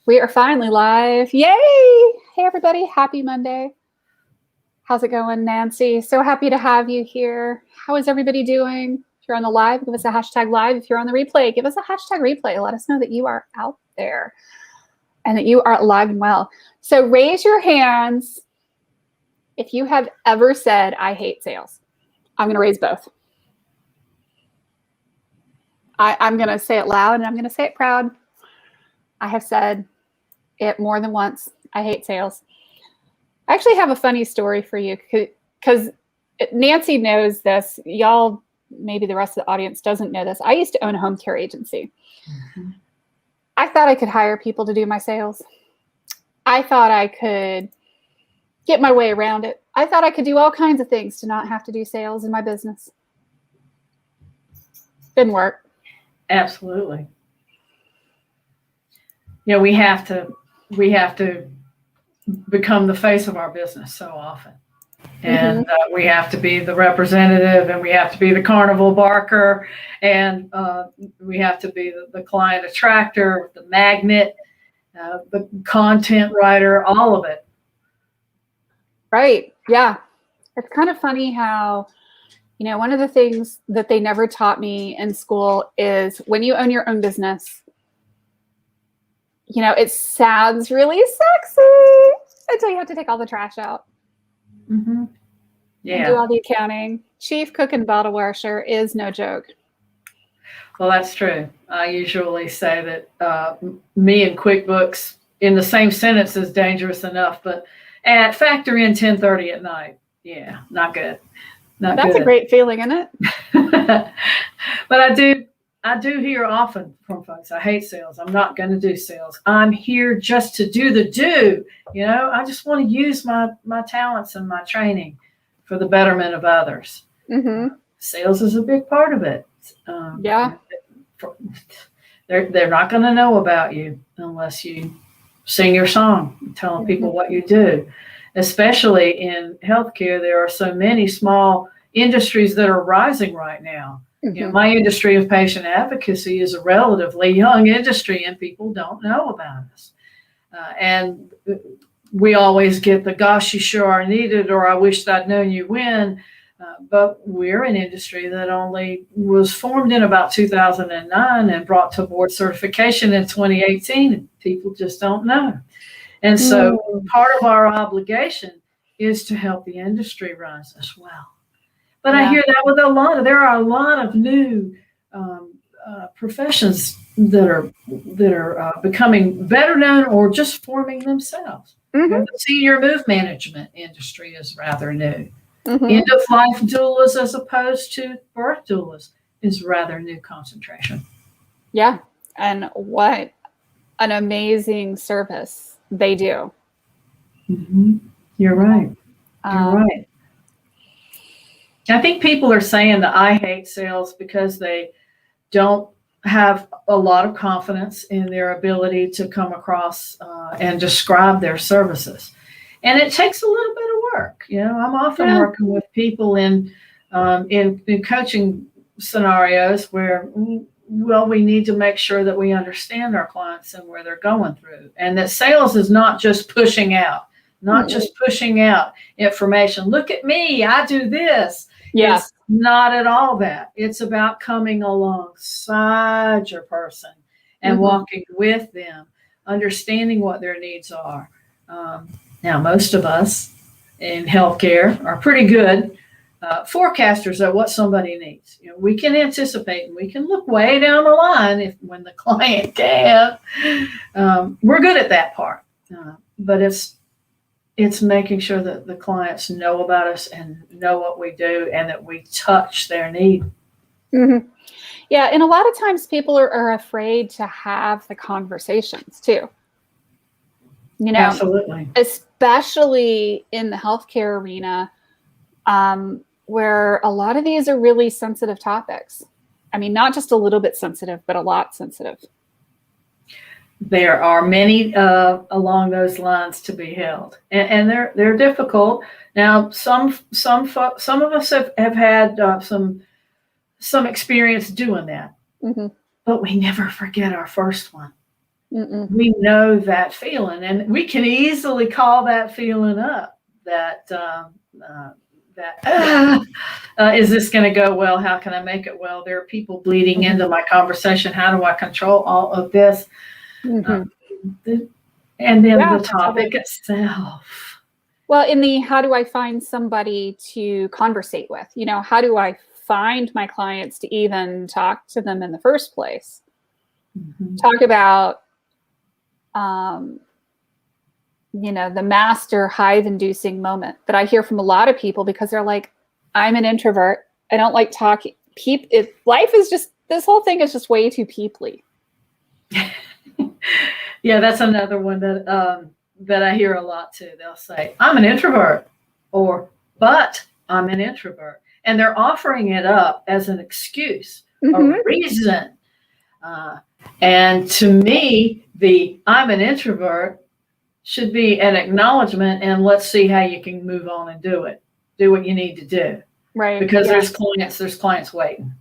We are finally live. Yay! Hey, everybody. Happy Monday. How's it going, Nancy? So happy to have you here. How is everybody doing? If you're on the live, give us a hashtag live. If you're on the replay, give us a hashtag replay. Let us know that you are out there and that you are alive and well. So raise your hands if you have ever said, I hate sales. I'm going to raise both. I'm going to say it loud and I'm going to say it proud. I have said it more than once. I hate sales. I actually have a funny story for you because Nancy knows this. Y'all, maybe the rest of the audience doesn't know this. I used to own a home care agency. Mm-hmm. I thought I could hire people to do my sales. I thought I could get my way around it. I thought I could do all kinds of things to not have to do sales in my business. Didn't work. Absolutely. You know, we have to become the face of our business so often. And we have to be the representative, and we have to be the carnival barker, and we have to be the client attractor, the magnet, the content writer, all of it. Right. Yeah. It's kind of funny how, you know, one of the things that they never taught me in school is when you own your own business, you know, it sounds really sexy until you have to take all the trash out. Mm-hmm. Yeah. And do all the accounting. Chief cook and bottle washer is no joke. Well, that's true. I usually say that me and QuickBooks in the same sentence is dangerous enough, but factor in 10:30 at night. Yeah, not good. That's a great feeling, isn't it? But I do hear often from folks, I hate sales. I'm not going to do sales. I'm here just to do the do. You know, I just want to use my talents and my training for the betterment of others. Mm-hmm. Sales is a big part of it. Yeah. They're not going to know about you unless you sing your song, telling people what you do. Especially in healthcare, there are so many small industries that are rising right now. Mm-hmm. You know, my industry of patient advocacy is a relatively young industry, and people don't know about us. And we always get the, gosh, you sure are needed, or I wished I'd known you when. But we're an industry that only was formed in about 2009 and brought to board certification in 2018. And people just don't know. And so part of our obligation is to help the industry rise as well. But I hear that with there are a lot of new professions that are becoming better known or just forming themselves. Mm-hmm. You know, the senior move management industry is rather new. Mm-hmm. End of life doulas as opposed to birth doulas is rather new concentration. Yeah, and what an amazing service they do. Mm-hmm. You're right. You're right. I think people are saying that I hate sales because they don't have a lot of confidence in their ability to come across and describe their services. And it takes a little bit of work. You know, I'm often working with people in coaching scenarios where, well, we need to make sure that we understand our clients and where they're going through. And that sales is not just pushing out, just pushing out information. Look at me, I do this. Yeah. It's not at all that. It's about coming alongside your person and walking with them, understanding what their needs are. Now, most of us in healthcare are pretty good forecasters of what somebody needs. You know, we can anticipate and we can look way down the line when the client can't. We're good at that part, but it's making sure that the clients know about us and know what we do and that we touch their need. Mm-hmm. Yeah, and a lot of times people are afraid to have the conversations too. You know, absolutely, especially in the healthcare arena, where a lot of these are really sensitive topics. I mean, not just a little bit sensitive, but a lot sensitive. There are many along those lines to be held, and they're difficult. Now, some of us have had some experience doing that, but we never forget our first one. We know that feeling, and we can easily call that feeling up. That is this going to go well? How can I make it well? There are people bleeding into my conversation. How do I control all of this? And then the topic itself. Well, in the how do I find somebody to conversate with? You know, how do I find my clients to even talk to them in the first place? Talk about, you know, the master hive-inducing moment that I hear from a lot of people, because they're like, I'm an introvert. I don't like talking. Life is just, this whole thing is just way too peeply. Yeah, that's another one that I hear a lot too. They'll say, I'm an introvert, but I'm an introvert. And they're offering it up as an excuse, a reason. And to me, I'm an introvert should be an acknowledgement, and let's see how you can move on and do it. Do what you need to do. Right. Because there's clients waiting.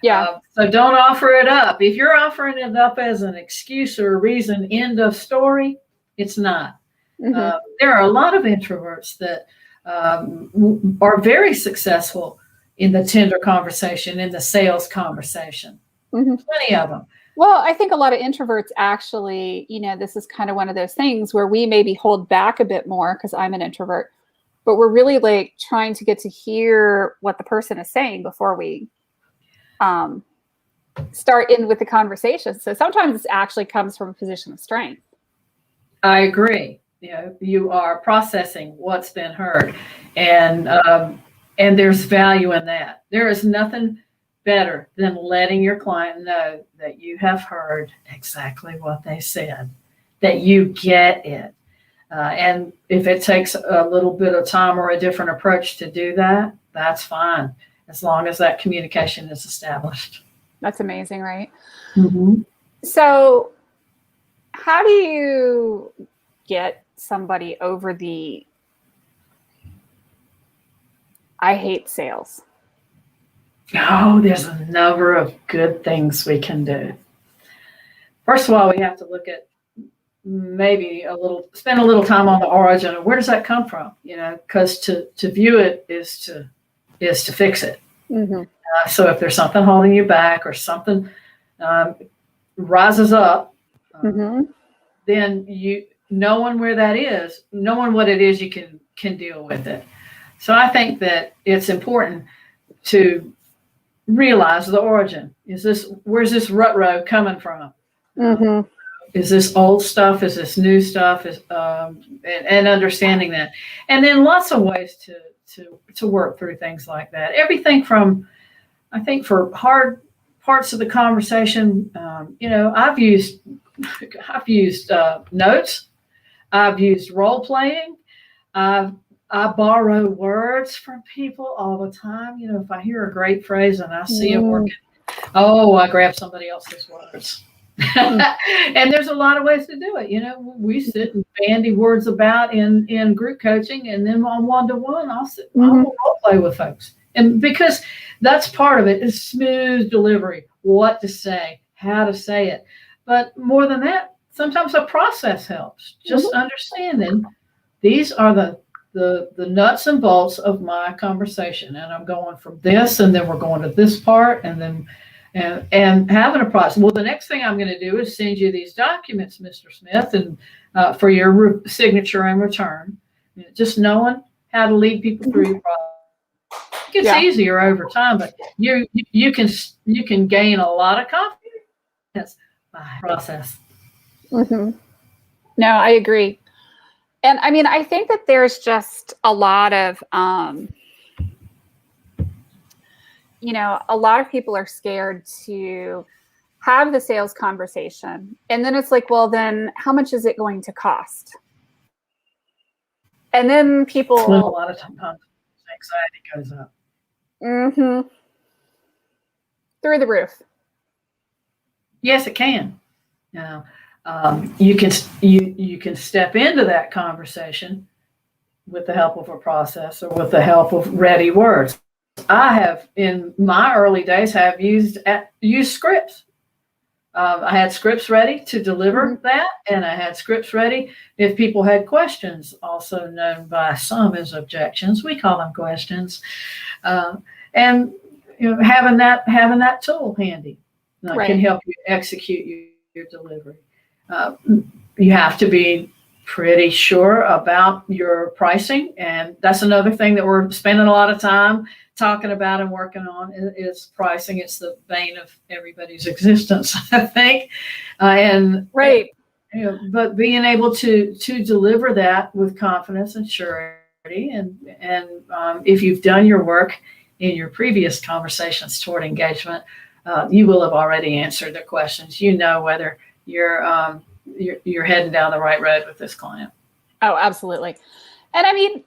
Yeah. So don't offer it up. If you're offering it up as an excuse or a reason, end of story, it's not. There are a lot of introverts that are very successful in the tender conversation, in the sales conversation. Plenty of them. Well, I think a lot of introverts actually, you know, this is kind of one of those things where we maybe hold back a bit more because I'm an introvert, but we're really like trying to get to hear what the person is saying before we start in with the conversation. So sometimes this actually comes from a position of strength. I agree. You know, you are processing what's been heard, and there's value in that. There is nothing better than letting your client know that you have heard exactly what they said, that you get it. And if it takes a little bit of time or a different approach to do that, that's fine, as long as that communication is established. That's amazing, right? So how do you get somebody over the I hate sales? Oh, there's a number of good things we can do. First of all, we have to look at maybe spend a little time on the origin of where does that come from? You know, because to view it is to fix it. So if there's something holding you back or something rises up, then knowing where that is, knowing what it is, you can deal with it. So I think that it's important to realize the origin. Where's this rut row coming from? Is this old stuff? Is this new stuff? And understanding that. And then lots of ways to work through things like that. Everything from, I think, for hard parts of the conversation, you know, I've used notes. I've used role playing. I borrow words from people all the time. You know, if I hear a great phrase and I see it working, I grab somebody else's words. And there's a lot of ways to do it. You know, we sit and bandy words about in group coaching, and then on one-to-one, I'll role play with folks. And because that's part of it, is smooth delivery, what to say, how to say it. But more than that, sometimes a process helps. Just understanding these are the nuts and bolts of my conversation, and I'm going from this, and then we're going to this part, and then and having a process. Well, the next thing I'm going to do is send you these documents, Mr. Smith, and for your signature and return. Just knowing how to lead people through your process. It gets easier over time, but you can gain a lot of confidence by process. No, I agree. And I mean, I think that there's just a lot of, you know, a lot of people are scared to have the sales conversation. And then it's like, well, then how much is it going to cost? And then people. A lot of times anxiety goes up. Through the roof. Yes, it can. Now, you can step into that conversation with the help of a process or with the help of ready words. I have, in my early days, used scripts. I had scripts ready to deliver Mhm. that, and I had scripts ready if people had questions, also known by some as objections. We call them questions, and having that tool handy can Right. help you execute your delivery. Uh, you have to be pretty sure about your pricing, and that's another thing that we're spending a lot of time talking about and working on is pricing. It's the bane of everybody's existence, I think. And Right. but being able to deliver that with confidence and surety, and if you've done your work in your previous conversations toward engagement, you will have already answered the questions. You know whether you're heading down the right road with this client. Oh, absolutely. And I mean,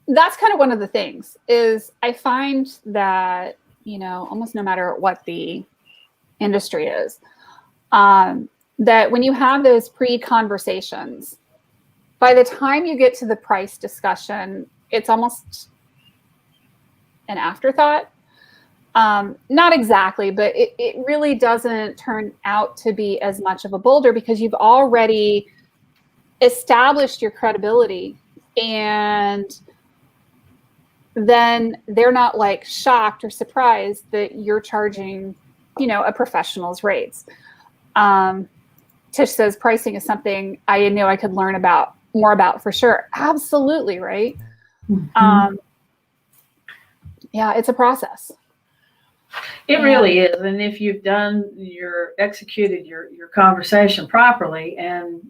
that's kind of one of the things is I find that, almost no matter what the industry is, that when you have those pre-conversations, by the time you get to the price discussion, it's almost an afterthought. Not exactly, but it really doesn't turn out to be as much of a boulder because you've already established your credibility, and then they're not like shocked or surprised that you're charging, a professional's rates. Tish says pricing is something I knew I could learn more about for sure. Absolutely, right? Mm-hmm. Yeah, it's a process. It really is. And if you've executed your conversation properly, and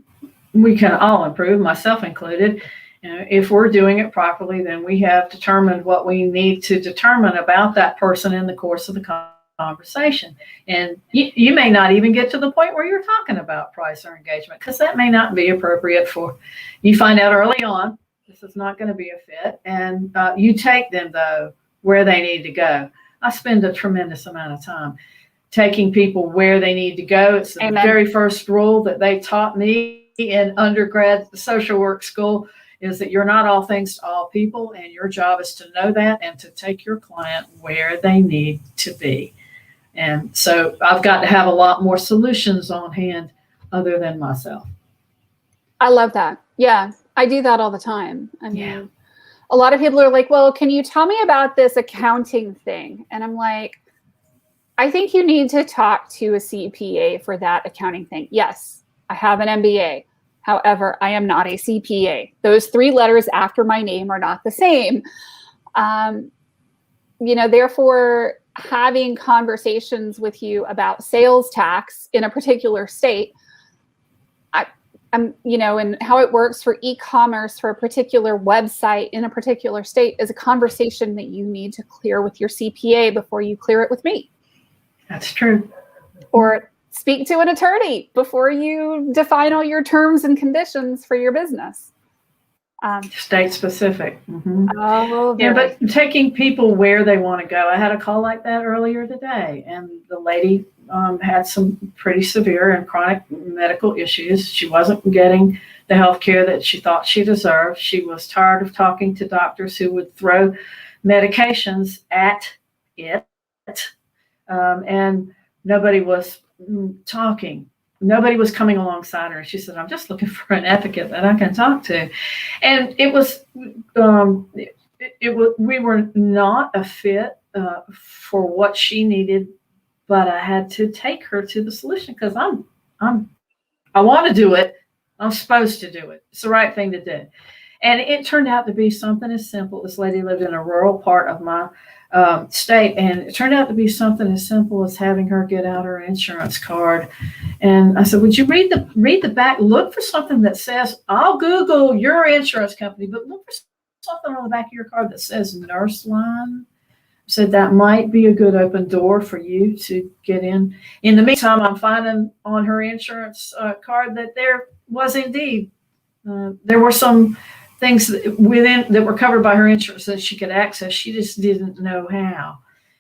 we can all improve, myself included, if we're doing it properly, then we have determined what we need to determine about that person in the course of the conversation. And you may not even get to the point where you're talking about price or engagement, because that may not be appropriate for you. Find out early on, this is not going to be a fit. And you take them, though, where they need to go. I spend a tremendous amount of time taking people where they need to go. It's the Amen. very first rule that they taught me in undergrad social work school, is that you're not all things to all people, and your job is to know that and to take your client where they need to be. And so I've got to have a lot more solutions on hand other than myself. I love that. Yeah, I do that all the time. I mean, a lot of people are like, well, can you tell me about this accounting thing? And I'm like, I think you need to talk to a CPA for that accounting thing. Yes, I have an MBA. However, I am not a CPA. Those 3 letters after my name are not the same. Therefore, having conversations with you about sales tax in a particular state, and how it works for e-commerce for a particular website in a particular state is a conversation that you need to clear with your CPA before you clear it with me. That's true. Or speak to an attorney before you define all your terms and conditions for your business. State specific. Mm-hmm. Oh, but taking people where they want to go. I had a call like that earlier today, and the lady had some pretty severe and chronic medical issues. She wasn't getting the health care that she thought she deserved. She was tired of talking to doctors who would throw medications at it, and nobody was talking. Nobody was coming alongside her. She said, I'm just looking for an advocate that I can talk to. And it was, we were not a fit for what she needed, but I had to take her to the solution because I want to do it. I'm supposed to do it. It's the right thing to do. And it turned out to be something as simple. This lady lived in a rural part of my state, and it turned out to be something as simple as having her get out her insurance card. And I said, would you read the back, look for something that says, I'll Google your insurance company, but look for something on the back of your card that says Nurse Line. I said, that might be a good open door for you to get in. In the meantime, I'm finding on her insurance card that there was indeed, there were some things that were covered by her insurance that she could access. She just didn't know how.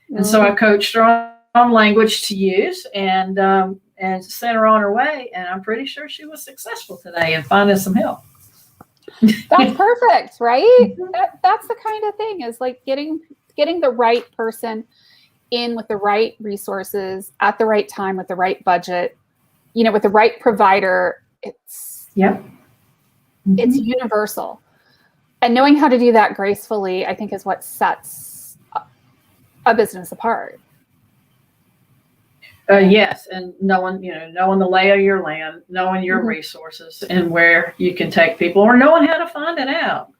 And so I coached her on language to use and sent her on her way. And I'm pretty sure she was successful today in finding some help. That's perfect, right? That's the kind of thing, is like getting the right person in with the right resources at the right time with the right budget, with the right provider, it's universal. And knowing how to do that gracefully, I think, is what sets a business apart. Yes, and knowing the lay of your land, knowing your resources and where you can take people, or knowing how to find it out.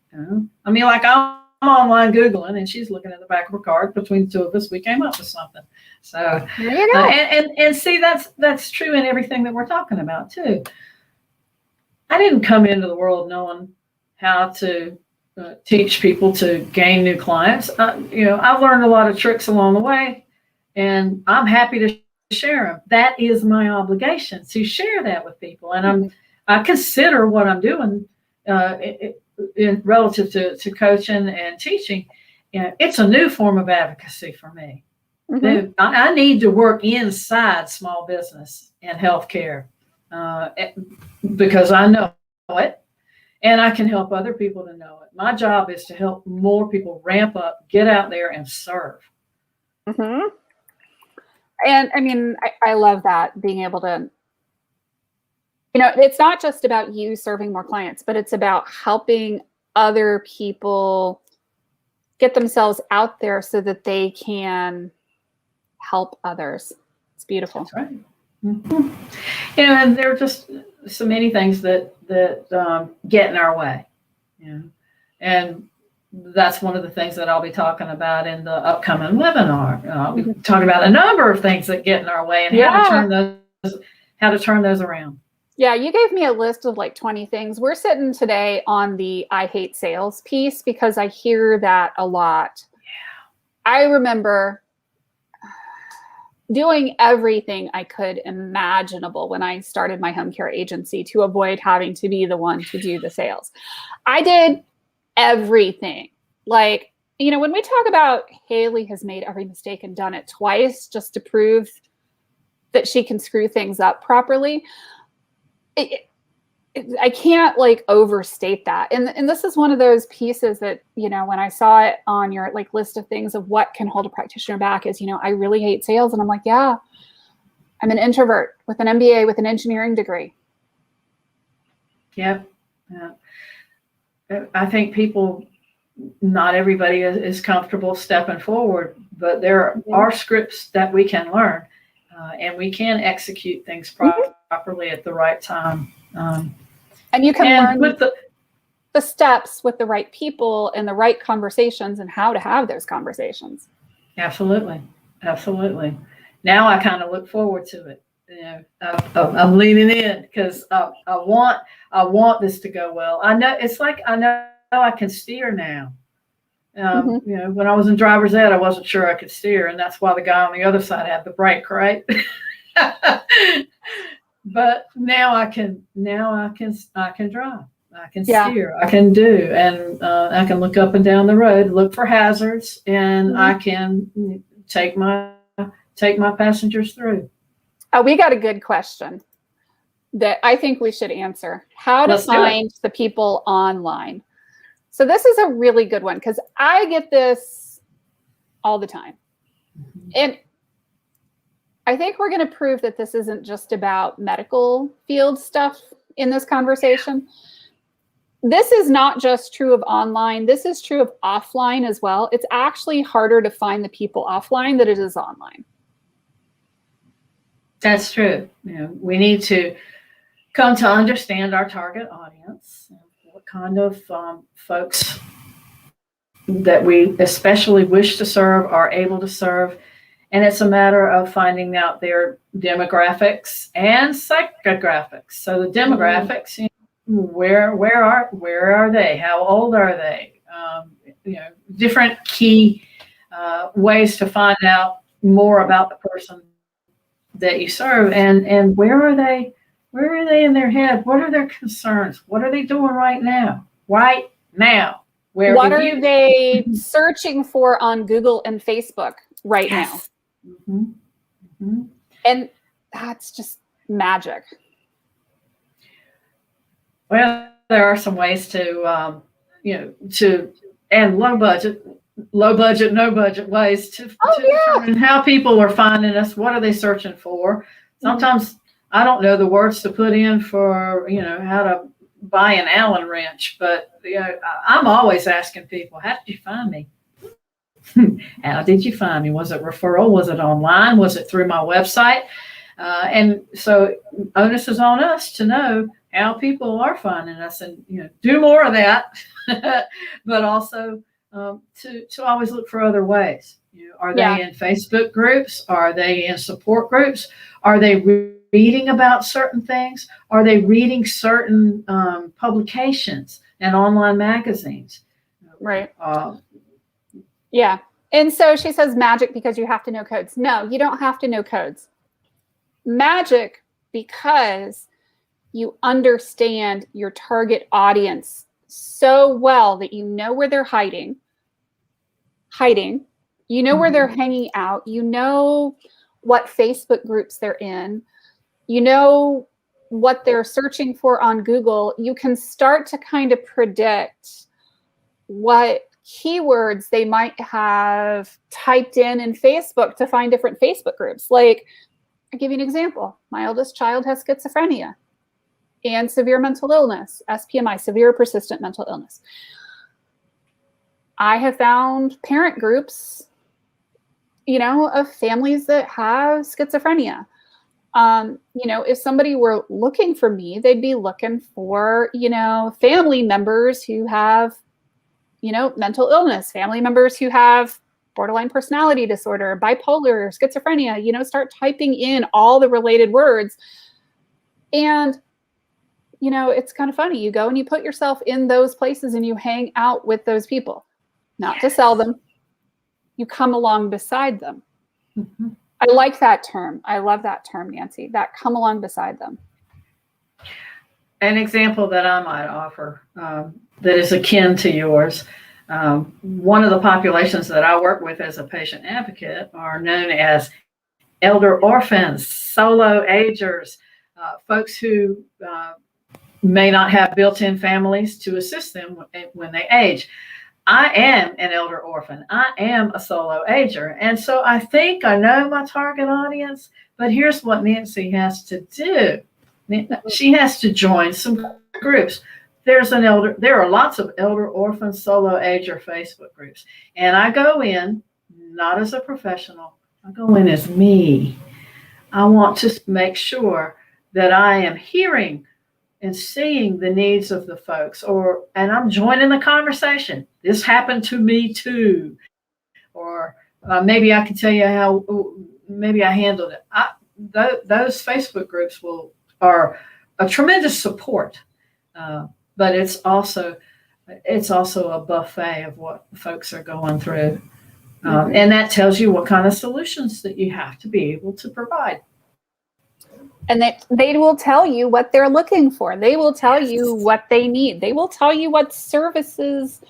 I mean, like I'm online Googling, and she's looking at the back of her card. Between the two of us, we came up with something. So there you go. And see, that's true in everything that we're talking about too. I didn't come into the world knowing how to teach people to gain new clients. I've learned a lot of tricks along the way, and I'm happy to share them. That is my obligation, to share that with people. And I consider what I'm doing in relative to coaching and teaching. It's a new form of advocacy for me. I need to work inside small business and healthcare because I know it, and I can help other people to know it. My job is to help more people ramp up, get out there, and serve. And I mean, I love that, being able to, it's not just about you serving more clients, but it's about helping other people get themselves out there so that they can help others. It's beautiful. That's right. And there are just so many things that get in our way. And that's one of the things that I'll be talking about in the upcoming webinar. I'll be talking about a number of things that get in our way and how to turn those around. Yeah, you gave me a list of like 20 things. We're sitting today on the I hate sales piece because I hear that a lot. Yeah. I remember doing everything I could imaginable when I started my home care agency to avoid having to be the one to do the sales. I did everything. Like, when we talk about Haley has made every mistake and done it twice just to prove that she can screw things up properly, I can't overstate that. And this is one of those pieces that, when I saw it on your list of things of what can hold a practitioner back is, I really hate sales. And I'm like, yeah, I'm an introvert with an MBA, with an engineering degree. Yep. Yeah. I think not everybody is comfortable stepping forward, but there are scripts that we can learn, and we can execute things properly at the right time. And you can learn with the steps with the right people and the right conversations and how to have those conversations. Absolutely. Absolutely. Now I kind of look forward to it. I'm leaning in because I want this to go well. I know I can steer now. When I was in driver's ed, I wasn't sure I could steer, and that's why the guy on the other side had the brake, right? But now I can drive. I can steer. I can do, and I can look up and down the road, look for hazards, and I can take my passengers through. Oh, we got a good question that I think we should answer. How to find the people online. So this is a really good one because I get this all the time. And I think we're going to prove that this isn't just about medical field stuff in this conversation. This is not just true of online. This is true of offline as well. It's actually harder to find the people offline than it is online. That's true. We need to come to understand our target audience, what kind of folks that we especially wish to serve, are able to serve. And it's a matter of finding out their demographics and psychographics. So the demographics, where are they? How old are they? Different key ways to find out more about the person that you serve, and where are they in their head? What are their concerns? What are they doing right now? What are they searching for on Google and Facebook right now? And that's just magic. Well, there are some ways to and low budget. low budget, no budget ways to determine how people are finding us. What are they searching for? Sometimes I don't know the words to put in for, how to buy an Allen wrench, but I'm always asking people, how did you find me? How did you find me? Was it referral? Was it online? Was it through my website? And so onus is on us to know how people are finding us, and do more of that, but also to always look for other ways. Are they in Facebook groups? Are they in support groups? Are they reading about certain things? Are they reading certain publications and online magazines? Right. Yeah. And so she says magic because you have to know codes. No, you don't have to know codes. Magic because you understand your target audience so well that you know where they're hiding, you know where they're hanging out, you know what Facebook groups they're in, you know what they're searching for on Google. You can start to kind of predict what keywords they might have typed in Facebook to find different Facebook groups. Like, I'll give you an example. My oldest child has schizophrenia and severe mental illness, SPMI, severe persistent mental illness. I have found parent groups, of families that have schizophrenia. If somebody were looking for me, they'd be looking for, family members who have, mental illness, family members who have borderline personality disorder, bipolar, schizophrenia, start typing in all the related words. And, it's kind of funny. You go and you put yourself in those places and you hang out with those people, not to sell them. You come along beside them. I like that term. I love that term, Nancy, that come along beside them. An example that I might offer that is akin to yours. One of the populations that I work with as a patient advocate are known as elder orphans, solo agers, folks who may not have built-in families to assist them when they age. I am an elder orphan. I am a solo ager. And so I think I know my target audience, but here's what Nancy has to do. She has to join some groups. There are lots of elder orphan solo ager Facebook groups. And I go in, not as a professional, I go in as me. I want to make sure that I am hearing and seeing the needs of the folks, and I'm joining the conversation. This happened to me too. Or maybe I can tell you how maybe I handled it. Those Facebook groups are a tremendous support, but it's also a buffet of what folks are going through, and that tells you what kind of solutions that you have to be able to provide. And they will tell you what they're looking for. They will tell you what they need. They will tell you what services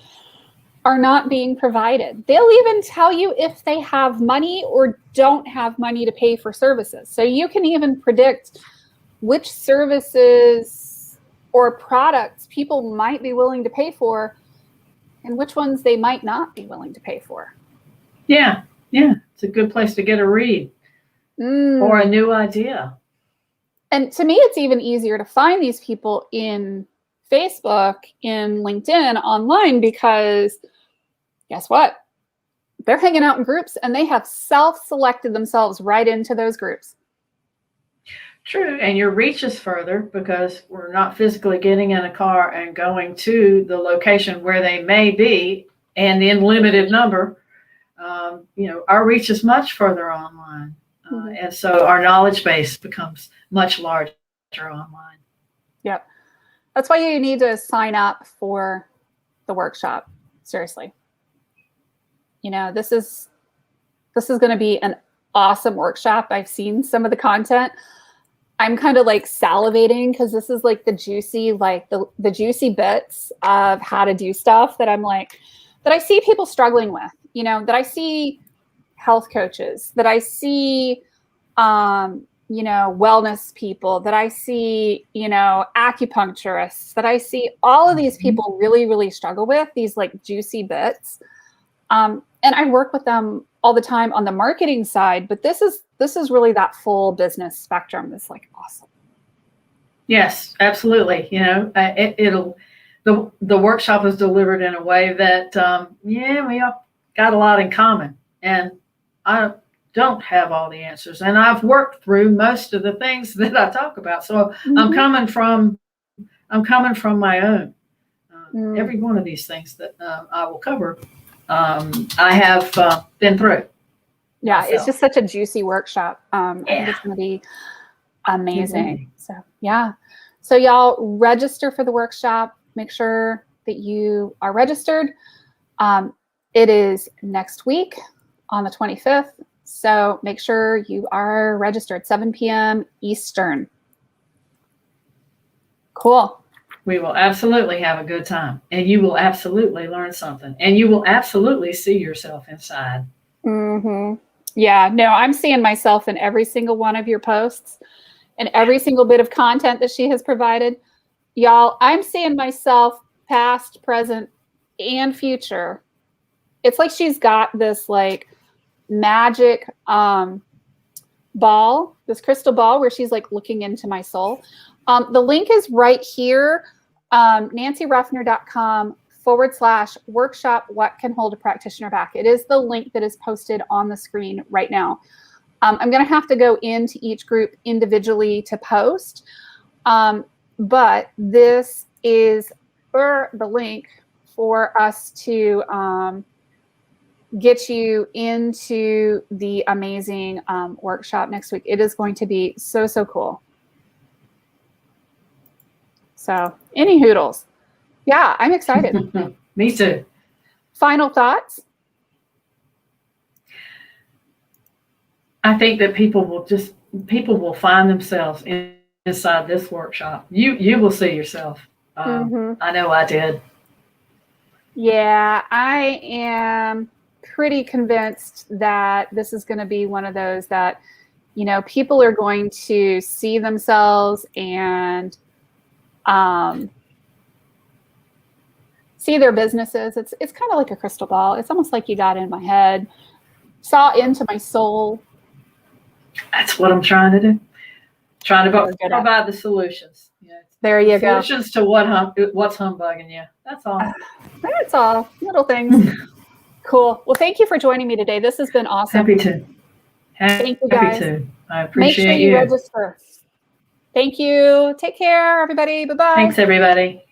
are not being provided. They'll even tell you if they have money or don't have money to pay for services. So you can even predict which services or products people might be willing to pay for and which ones they might not be willing to pay for. Yeah. It's a good place to get a read or a new idea. And to me, it's even easier to find these people in Facebook, in LinkedIn, online, because guess what? They're hanging out in groups and they have self-selected themselves right into those groups. True. And your reach is further because we're not physically getting in a car and going to the location where they may be, and in limited number. Our reach is much further online. And so our knowledge base becomes much larger online. Yep. That's why you need to sign up for the workshop. Seriously. This is going to be an awesome workshop. I've seen some of the content. I'm kind of like salivating because this is like the juicy, the juicy bits of how to do stuff that I see people struggling with, that I see health coaches, that I see, wellness people, that I see, acupuncturists, that I see all of these people really, really struggle with these like juicy bits. And I work with them all the time on the marketing side, but this is really that full business spectrum that's like awesome. Yes, absolutely. The workshop is delivered in a way that, we all got a lot in common, and I don't have all the answers, and I've worked through most of the things that I talk about. So I'm coming from my own. Every one of these things that I will cover, I have been through. Yeah, myself. It's just such a juicy workshop. I think it's going to be amazing. So yeah. So y'all register for the workshop. Make sure that you are registered. It is next week on the 25th. So make sure you are registered, 7 p.m. Eastern. Cool. We will absolutely have a good time, and you will absolutely learn something, and you will absolutely see yourself inside. Yeah, no, I'm seeing myself in every single one of your posts and every single bit of content that she has provided. Y'all, I'm seeing myself past, present, and future. It's like she's got this like magic ball, this crystal ball where she's like looking into my soul. The link is right here, nancyruffner.com/workshop, what can hold a practitioner back. It is the link that is posted on the screen right now. I'm going to have to go into each group individually to post, but this is the link for us to get you into the amazing workshop next week. It is going to be so, so cool. So any hoodles. Yeah, I'm excited. Me too. Final thoughts? I think that people will find themselves inside this workshop. You will see yourself. I know I did. Yeah, I am pretty convinced that this is going to be one of those that, people are going to see themselves and see their businesses. It's kind of like a crystal ball. It's almost like you got in my head, saw into my soul. That's what I'm trying to do. Trying to provide the solutions. There you go. Solutions to what's humbugging you. That's all. That's all. Little things. Cool. Well, thank you for joining me today. This has been awesome. Happy to. Thank you, guys. Happy to. I appreciate Make sure you register. Thank you. Take care, everybody. Bye-bye. Thanks, everybody.